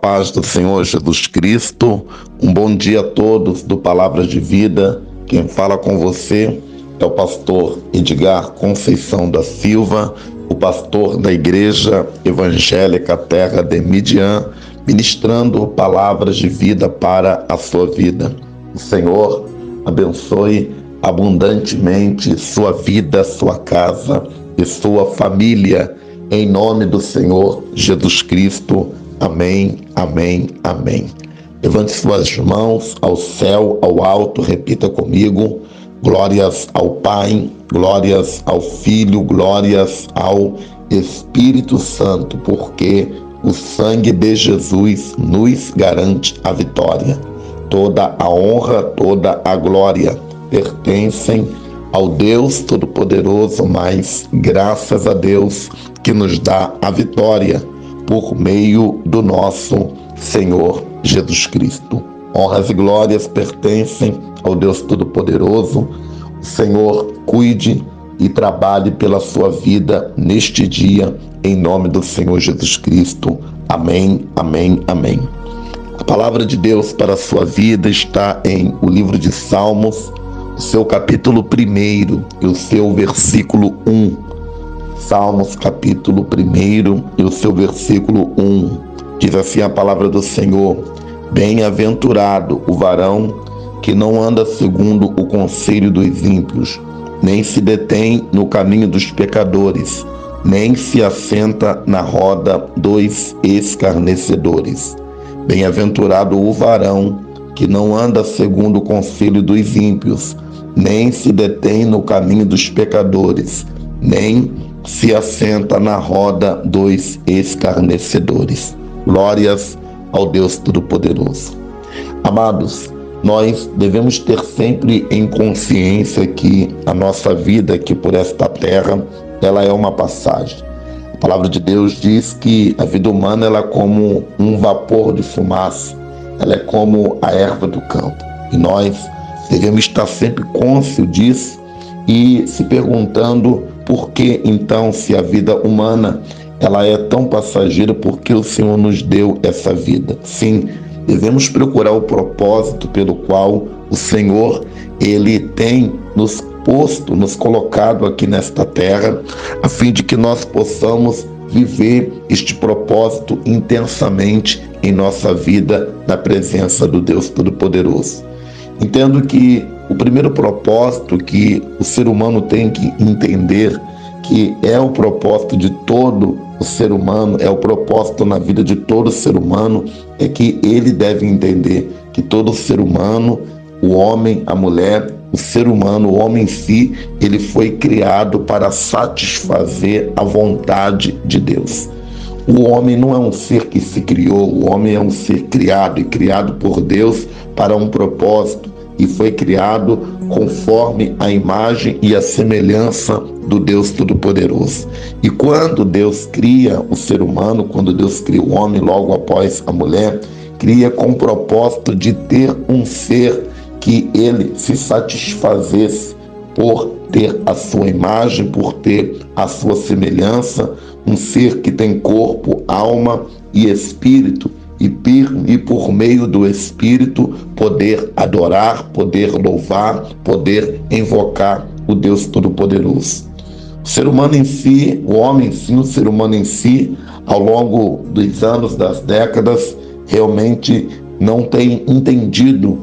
paz do Senhor Jesus Cristo, um bom dia a todos do Palavras de Vida. Quem fala com você é o pastor Edgar Conceição da Silva, o pastor da Igreja Evangélica Terra de Midian, ministrando palavras de vida para a sua vida. O Senhor abençoe abundantemente sua vida, sua casa e sua família, em nome do Senhor Jesus Cristo. Amém, amém, amém. Levante suas mãos ao céu, ao alto, repita comigo: glórias ao Pai, glórias ao Filho, glórias ao Espírito Santo, porque o sangue de Jesus nos garante a vitória. Toda a honra, toda a glória pertencem ao Deus Todo-Poderoso, mas graças a Deus que nos dá a vitória por meio do nosso Senhor Jesus Cristo. Honras e glórias pertencem ao Deus Todo-Poderoso. O Senhor cuide e trabalhe pela sua vida neste dia, em nome do Senhor Jesus Cristo. Amém, amém, amém. A palavra de Deus para a sua vida está em o livro de Salmos, o seu capítulo 1 e o seu versículo 1. Salmos capítulo 1 e o seu versículo 1. Diz assim a palavra do Senhor: bem-aventurado o varão que não anda segundo o conselho dos ímpios, nem se detém no caminho dos pecadores, nem se assenta na roda dos escarnecedores. Bem-aventurado o varão que não anda segundo o conselho dos ímpios, nem se detém no caminho dos pecadores, nem se assenta na roda dos escarnecedores. Glórias ao Deus Todo-Poderoso. Amados, nós devemos ter sempre em consciência que a nossa vida aqui por esta terra, ela é uma passagem. A palavra de Deus diz que a vida humana ela é como um vapor de fumaça, ela é como a erva do campo. E nós devemos estar sempre cônscios disso e se perguntando por que então, se a vida humana ela é tão passageira, por que o Senhor nos deu essa vida? Sim, devemos procurar o propósito pelo qual o Senhor ele tem nos posto, nos colocado aqui nesta terra, a fim de que nós possamos viver este propósito intensamente em nossa vida, na presença do Deus Todo-Poderoso. Entendo que o primeiro propósito que o ser humano tem que entender, que é o propósito de todo o ser humano, é o propósito na vida de todo ser humano, é que ele deve entender que todo ser humano, o homem, a mulher, o ser humano, o homem em si, ele foi criado para satisfazer a vontade de Deus. O homem não é um ser que se criou, o homem é um ser criado e criado por Deus para um propósito, e foi criado conforme a imagem e a semelhança do Deus Todo-Poderoso. E quando Deus cria o ser humano, quando Deus cria o homem logo após a mulher, cria com o propósito de ter um ser que ele se satisfazesse por ter a sua imagem, por ter a sua semelhança, um ser que tem corpo, alma e espírito, e por meio do Espírito poder adorar, poder louvar, poder invocar o Deus Todo-Poderoso. O ser humano em si, o homem em si, o ser humano em si, ao longo dos anos, das décadas, realmente não tem entendido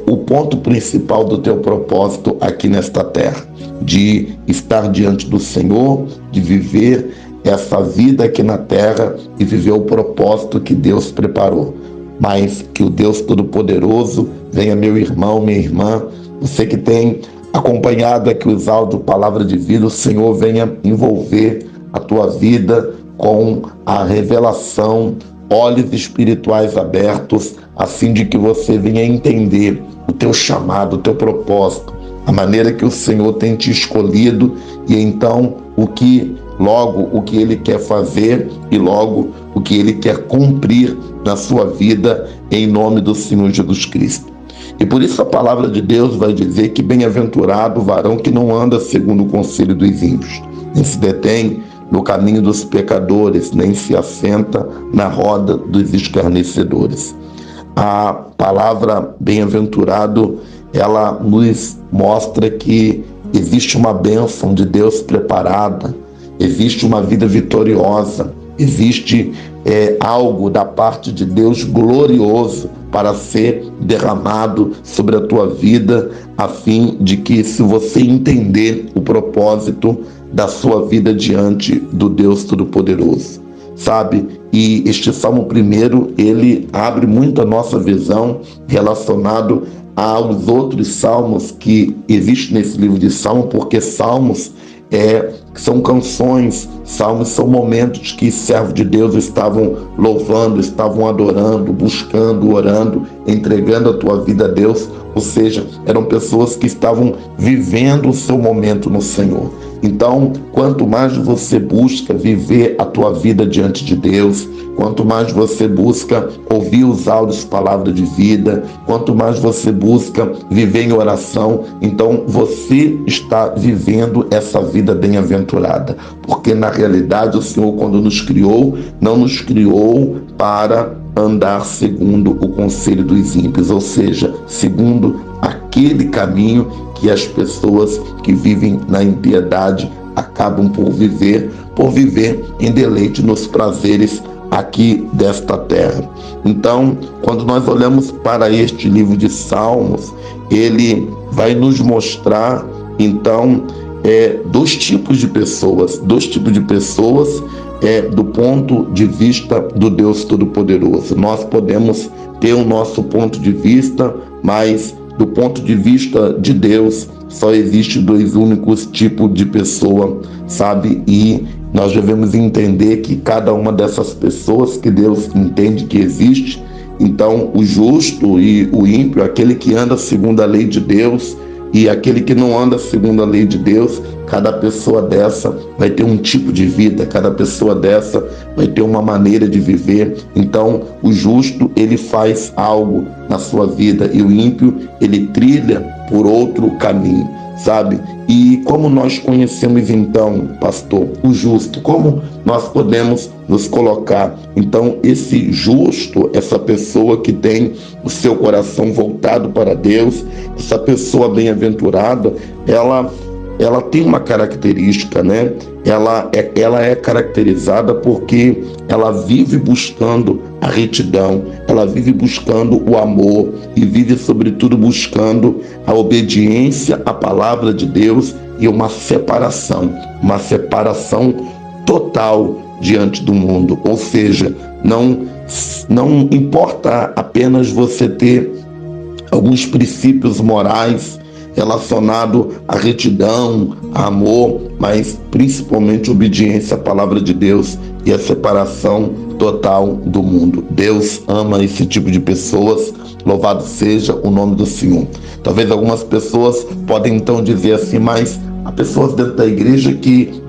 o ponto principal do teu propósito aqui nesta terra, de estar diante do Senhor, de viver essa vida aqui na terra e viver o propósito que Deus preparou. Mas que o Deus Todo-Poderoso venha, meu irmão, minha irmã, você que tem acompanhado aqui os áudios Palavra de Vida, o Senhor venha envolver a tua vida com a revelação, olhos espirituais abertos, a fim de que você venha entender o teu chamado, o teu propósito, a maneira que o Senhor tem te escolhido e então o que Ele quer fazer e logo o que Ele quer cumprir na sua vida, em nome do Senhor Jesus Cristo. E por isso a palavra de Deus vai dizer que bem-aventurado o varão que não anda segundo o conselho dos ímpios, nem se detém no caminho dos pecadores, nem se assenta na roda dos escarnecedores. A palavra bem-aventurado, ela nos mostra que existe uma bênção de Deus preparada, existe uma vida vitoriosa, existe algo da parte de Deus glorioso para ser derramado sobre a tua vida, a fim de que, se você entender o propósito da sua vida diante do Deus Todo-Poderoso, sabe? E este Salmo primeiro, ele abre muito a nossa visão relacionado aos outros salmos que existem nesse livro de Salmo, porque salmos são canções, salmos são momentos que servos de Deus estavam louvando, estavam adorando, buscando, orando, entregando a tua vida a Deus, ou seja, eram pessoas que estavam vivendo o seu momento no Senhor. Então, quanto mais você busca viver a tua vida diante de Deus, quanto mais você busca ouvir os áudios palavra de vida, quanto mais você busca viver em oração, então você está vivendo essa vida bem-aventurada. Porque na realidade o Senhor, quando nos criou, não nos criou para andar segundo o conselho dos ímpios, ou seja, segundo aquele caminho que as pessoas que vivem na impiedade acabam por viver em deleite nos prazeres aqui desta terra. Então, quando nós olhamos para este livro de Salmos, ele vai nos mostrar, então, dois tipos de pessoas do ponto de vista do Deus Todo-Poderoso. Nós podemos ter o nosso ponto de vista, mas do ponto de vista de Deus, só existe dois únicos tipos de pessoa, sabe? E nós devemos entender que cada uma dessas pessoas que Deus entende que existe, então o justo e o ímpio, aquele que anda segundo a lei de Deus e aquele que não anda segundo a lei de Deus, cada pessoa dessa vai ter um tipo de vida, cada pessoa dessa vai ter uma maneira de viver. Então, o justo, ele faz algo na sua vida e o ímpio, ele trilha por outro caminho, sabe? E como nós conhecemos então, pastor, o justo? Como nós podemos nos colocar? Então, esse justo, essa pessoa que tem o seu coração voltado para Deus, essa pessoa bem-aventurada, ela tem uma característica, né? Ela é caracterizada porque ela vive buscando a retidão, ela vive buscando o amor e vive, sobretudo, buscando a obediência à palavra de Deus e uma separação total diante do mundo. Ou seja, não importa apenas você ter alguns princípios morais relacionado à retidão, a amor, mas principalmente obediência à palavra de Deus e a separação total do mundo. Deus ama esse tipo de pessoas, louvado seja o nome do Senhor. Talvez algumas pessoas podem então dizer assim, mas há pessoas dentro da igreja que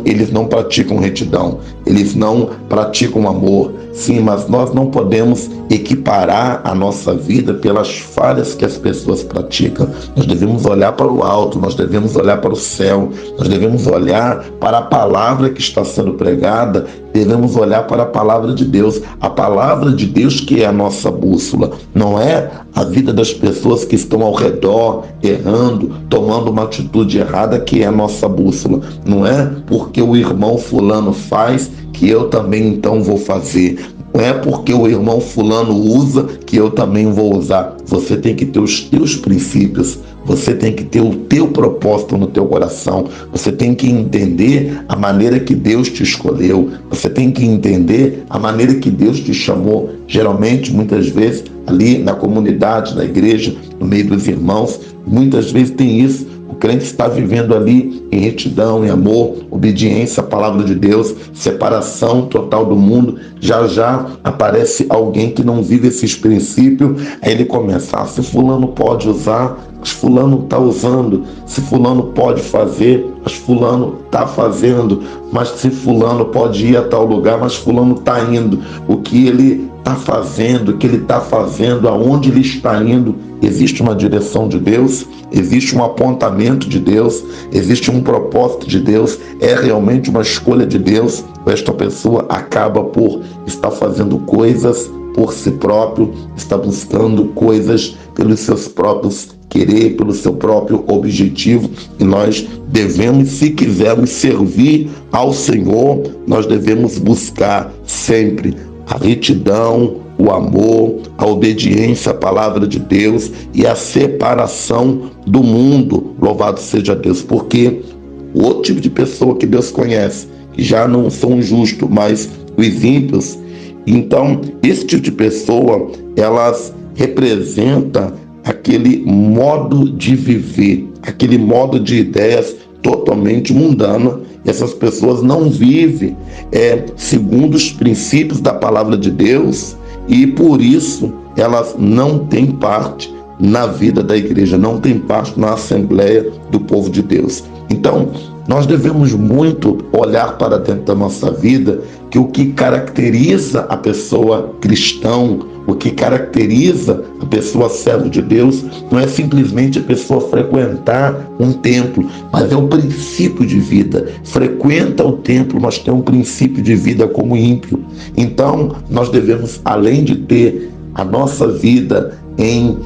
eles não praticam retidão, eles não praticam amor. Sim, mas nós não podemos equiparar a nossa vida pelas falhas que as pessoas praticam. Nós devemos olhar para o alto, nós devemos olhar para o céu, nós devemos olhar para a palavra que está sendo pregada, devemos olhar para a palavra de Deus. A palavra de Deus que é a nossa bússola, não é a vida das pessoas que estão ao redor, errando, tomando uma atitude errada que é a nossa bússola. Não é porque o irmão fulano faz que eu também então vou fazer. Não é porque o irmão fulano usa que eu também vou usar. Você tem que ter os teus princípios, você tem que ter o teu propósito no teu coração, você tem que entender a maneira que Deus te escolheu, você tem que entender a maneira que Deus te chamou. Geralmente, muitas vezes, ali na comunidade, na igreja, no meio dos irmãos, muitas vezes tem isso. O crente está vivendo ali em retidão, em amor, obediência à palavra de Deus, separação total do mundo. Já aparece alguém que não vive esses princípios, aí ele começa, se fulano pode usar, mas fulano está usando, se fulano pode fazer, mas fulano está fazendo, mas se fulano pode ir a tal lugar, mas fulano está indo. O que ele está fazendo, o que ele está fazendo, aonde ele está indo, existe uma direção de Deus, existe um apontamento de Deus, existe um propósito de Deus, é realmente uma escolha de Deus. Esta pessoa acaba por estar fazendo coisas por si próprio, está buscando coisas pelos seus próprios querer, pelo seu próprio objetivo, e nós devemos, se quisermos servir ao Senhor, nós devemos buscar sempre a retidão, o amor, a obediência à palavra de Deus e a separação do mundo. Louvado seja Deus, porque o outro tipo de pessoa que Deus conhece, que já não são justos, mas os ímpios, então esse tipo de pessoa, elas representam aquele modo de viver, aquele modo de ideias totalmente mundano. Essas pessoas não vivem segundo os princípios da palavra de Deus, e por isso elas não têm parte na vida da igreja, não têm parte na Assembleia do povo de Deus. Então, nós devemos muito olhar para dentro da nossa vida, que o que caracteriza a pessoa cristã, o que caracteriza a pessoa servo de Deus, não é simplesmente a pessoa frequentar um templo, mas é um princípio de vida. Frequenta o templo, mas tem um princípio de vida como ímpio. Então, nós devemos, além de ter a nossa vida em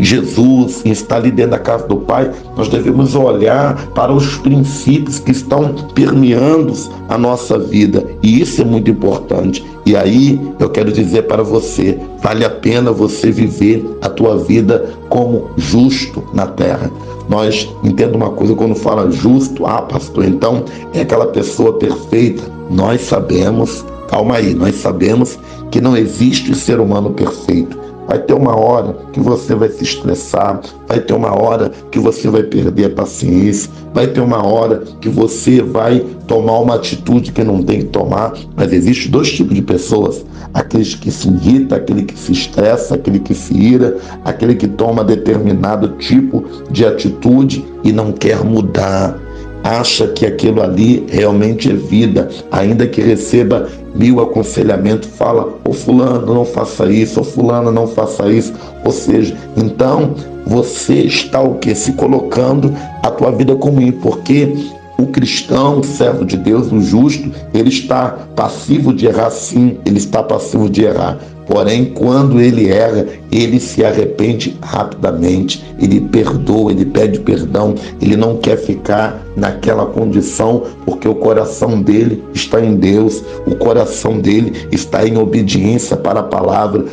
Jesus, em estar ali dentro da casa do Pai, nós devemos olhar para os princípios que estão permeando a nossa vida, e isso é muito importante. E aí eu quero dizer para você, vale a pena você viver a tua vida como justo na terra. Nós entendemos uma coisa quando fala justo, pastor, então é aquela pessoa perfeita. Nós sabemos, calma aí, nós sabemos que não existe ser humano perfeito. Vai ter uma hora que você vai se estressar, vai ter uma hora que você vai perder a paciência, vai ter uma hora que você vai tomar uma atitude que não tem que tomar. Mas existem dois tipos de pessoas: aqueles que se irritam, aquele que se estressa, aquele que se ira, aquele que toma determinado tipo de atitude e não quer mudar. Acha que aquilo ali realmente é vida, ainda que receba 1000 aconselhamentos, fala: ô fulano, não faça isso, ô fulano, não faça isso. Ou seja, então você está o quê? Se colocando a tua vida como ímpio, porque o cristão, o servo de Deus, o justo, ele está passivo de errar, sim, ele está passivo de errar. Porém, quando ele erra, ele se arrepende rapidamente, ele perdoa, ele pede perdão, ele não quer ficar naquela condição, porque o coração dele está em Deus, o coração dele está em obediência para a palavra.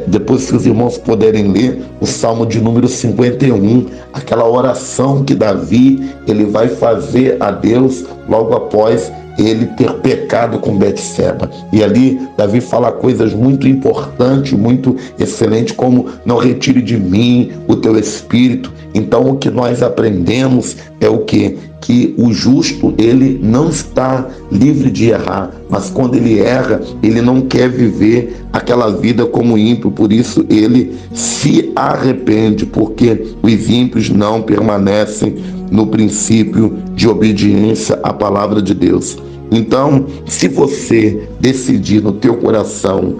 Depois, se os irmãos puderem ler o Salmo de número 51, aquela oração que Davi ele vai fazer a Deus logo após ele ter pecado com Betseba. E ali Davi fala coisas muito importantes, muito excelentes, como: não retire de mim o teu espírito. Então o que nós aprendemos é o quê? Que o justo, ele não está livre de errar, mas quando ele erra, ele não quer viver aquela vida como ímpio, por isso ele se arrepende, porque os ímpios não permanecem no princípio de obediência à palavra de Deus. Então, se você decidir no teu coração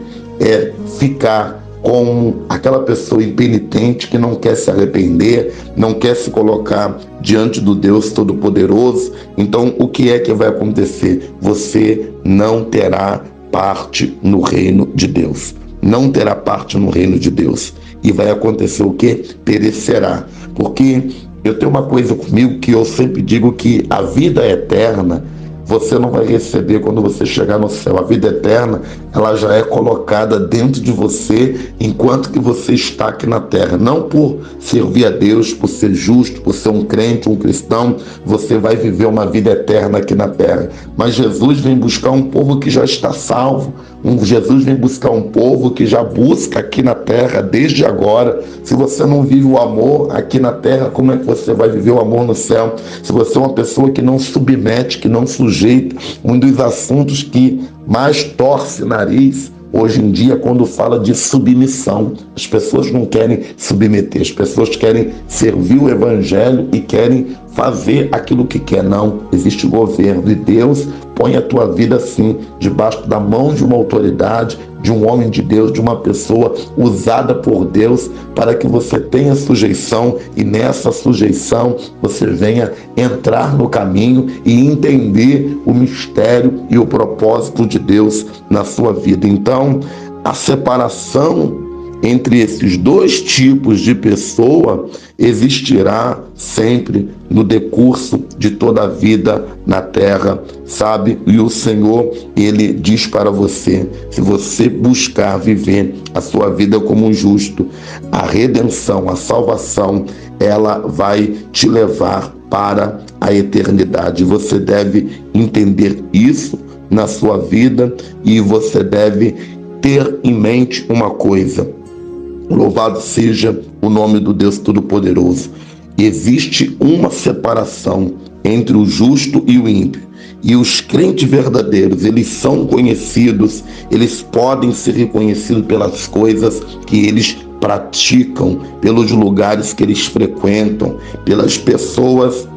ficar como aquela pessoa impenitente que não quer se arrepender, não quer se colocar diante do Deus Todo-Poderoso, então o que é que vai acontecer? Você não terá parte no reino de Deus. Não terá parte no reino de Deus. E vai acontecer o quê? Perecerá. Porque eu tenho uma coisa comigo que eu sempre digo, que a vida eterna você não vai receber quando você chegar no céu. A vida eterna, ela já é colocada dentro de você enquanto que você está aqui na terra. Não por servir a Deus, por ser justo, por ser um crente, um cristão, você vai viver uma vida eterna aqui na terra. Mas Jesus vem buscar um povo que já está salvo. Jesus vem buscar um povo que já busca aqui na terra desde agora. Se você não vive o amor aqui na terra, como é que você vai viver o amor no céu? Se você é uma pessoa que não submete, que não sujeita, um dos assuntos que mais torce nariz hoje em dia, quando fala de submissão. As pessoas não querem submeter, as pessoas querem servir o evangelho e querem fazer aquilo que quer. Não, existe governo e Deus põe a tua vida assim, debaixo da mão de uma autoridade, de um homem de Deus, de uma pessoa usada por Deus, para que você tenha sujeição e nessa sujeição você venha entrar no caminho e entender o mistério e o propósito de Deus na sua vida. Então, a separação entre esses dois tipos de pessoa existirá sempre no decurso de toda a vida na terra, sabe? E o Senhor, Ele diz para você, se você buscar viver a sua vida como um justo, a redenção, a salvação, ela vai te levar para a eternidade. Você deve entender isso na sua vida e você deve ter em mente uma coisa: louvado seja o nome do Deus Todo-Poderoso. Existe uma separação entre o justo e o ímpio. E os crentes verdadeiros, eles são conhecidos, eles podem ser reconhecidos pelas coisas que eles praticam, pelos lugares que eles frequentam, pelas pessoas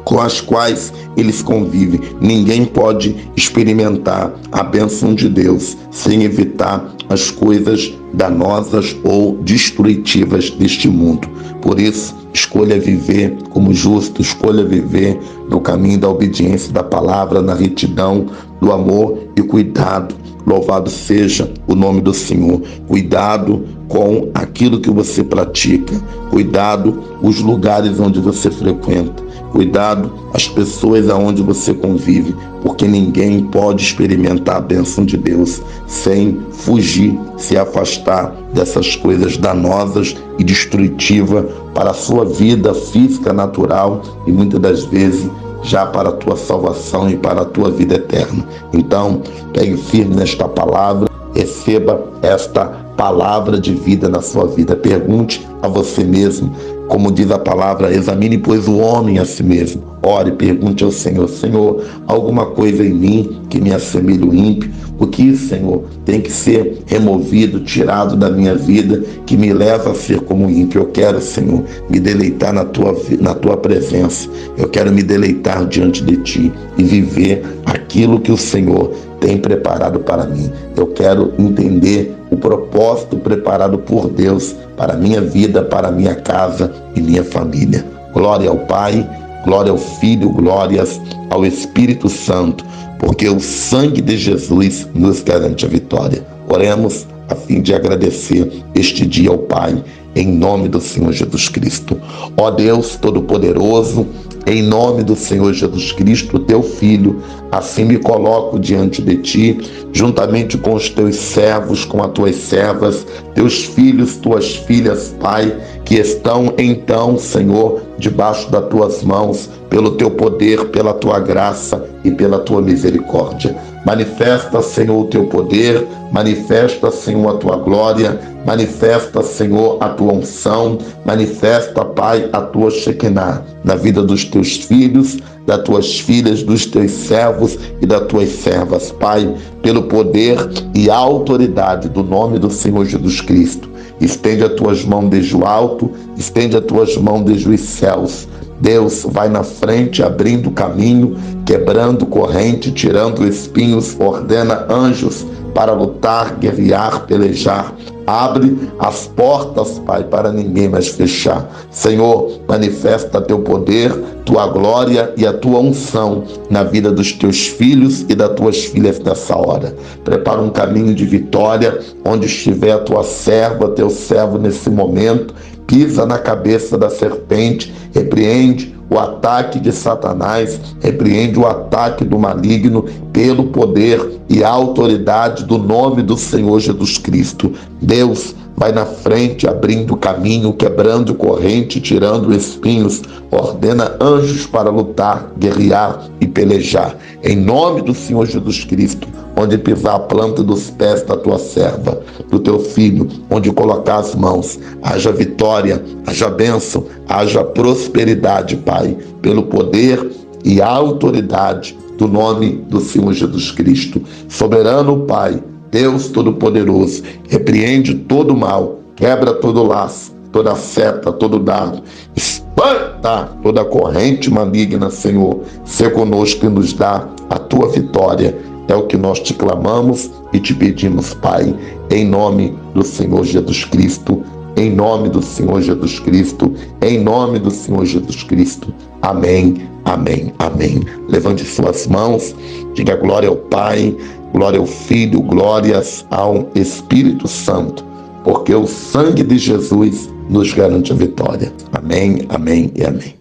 com as quais eles convivem. Ninguém pode experimentar a bênção de Deus sem evitar as coisas danosas ou destrutivas deste mundo. Por isso, escolha viver como justo, escolha viver no caminho da obediência da palavra, na retidão, do amor e cuidado. Louvado seja o nome do Senhor. Cuidado com aquilo que você pratica. Cuidado os lugares onde você frequenta. Cuidado as pessoas aonde você convive, porque ninguém pode experimentar a bênção de Deus sem fugir, se afastar dessas coisas danosas e destrutivas para a sua vida física, natural e muitas das vezes já para a tua salvação e para a tua vida eterna. Então, pegue firme nesta palavra, receba esta palavra de vida na sua vida. Pergunte a você mesmo, como diz a palavra, examine, pois, o homem a si mesmo. Ore, pergunte ao Senhor: Senhor, alguma coisa em mim que me assemelhe ao ímpio? O que, Senhor, tem que ser removido, tirado da minha vida, que me leva a ser como ímpio? Eu quero, Senhor, me deleitar na tua presença. Eu quero me deleitar diante de Ti e viver aquilo que o Senhor tem preparado para mim. Eu quero entender o propósito preparado por Deus para a minha vida, para a minha casa e minha família. Glória ao Pai, glória ao Filho, glórias ao Espírito Santo, porque o sangue de Jesus nos garante a vitória. Oremos a fim de agradecer este dia ao Pai, em nome do Senhor Jesus Cristo. Ó Deus Todo-Poderoso, em nome do Senhor Jesus Cristo, teu Filho, assim me coloco diante de ti, juntamente com os teus servos, com as tuas servas, teus filhos, tuas filhas, Pai, que estão então, Senhor, debaixo das tuas mãos, pelo teu poder, pela tua graça e pela tua misericórdia. Manifesta, Senhor, o teu poder, manifesta, Senhor, a tua glória, manifesta, Senhor, a tua unção, manifesta, Pai, a tua Shekinah na vida dos teus filhos, das tuas filhas, dos teus servos e das tuas servas, Pai, pelo poder e a autoridade do nome do Senhor Jesus Cristo. Estende as tuas mãos desde o alto, estende as tuas mãos desde os céus. Deus vai na frente, abrindo caminho, quebrando corrente, tirando espinhos, ordena anjos para lutar, guerrear, pelejar. Abre as portas, Pai, para ninguém mais fechar. Senhor, manifesta teu poder, tua glória e a tua unção na vida dos teus filhos e das tuas filhas nessa hora. Prepara um caminho de vitória onde estiver a tua serva, teu servo nesse momento. Pisa na cabeça da serpente, repreende o ataque de Satanás, repreende o ataque do maligno pelo poder e a autoridade do nome do Senhor Jesus Cristo. Deus vai na frente, abrindo caminho, quebrando corrente, tirando espinhos, ordena anjos para lutar, guerrear e pelejar. Em nome do Senhor Jesus Cristo, onde pisar a planta dos pés da tua serva, do teu filho, onde colocar as mãos, haja vitória, haja bênção, haja prosperidade, Pai, pelo poder e a autoridade do nome do Senhor Jesus Cristo. Soberano Pai, Deus Todo-Poderoso, repreende todo mal, quebra todo laço, toda seta, todo dardo, espanta toda corrente maligna, Senhor. Sê conosco e nos dá a tua vitória, É o que nós te clamamos e te pedimos, Pai, em nome do Senhor Jesus Cristo, em nome do Senhor Jesus Cristo, em nome do Senhor Jesus Cristo. Amém, amém, amém. Levante suas mãos, diga glória ao Pai, glória ao Filho, glórias ao Espírito Santo, porque o sangue de Jesus nos garante a vitória. Amém, amém e amém.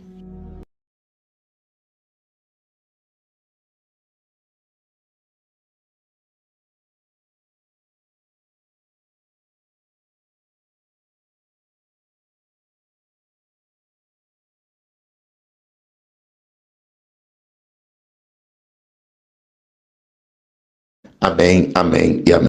Amém, amém e amém.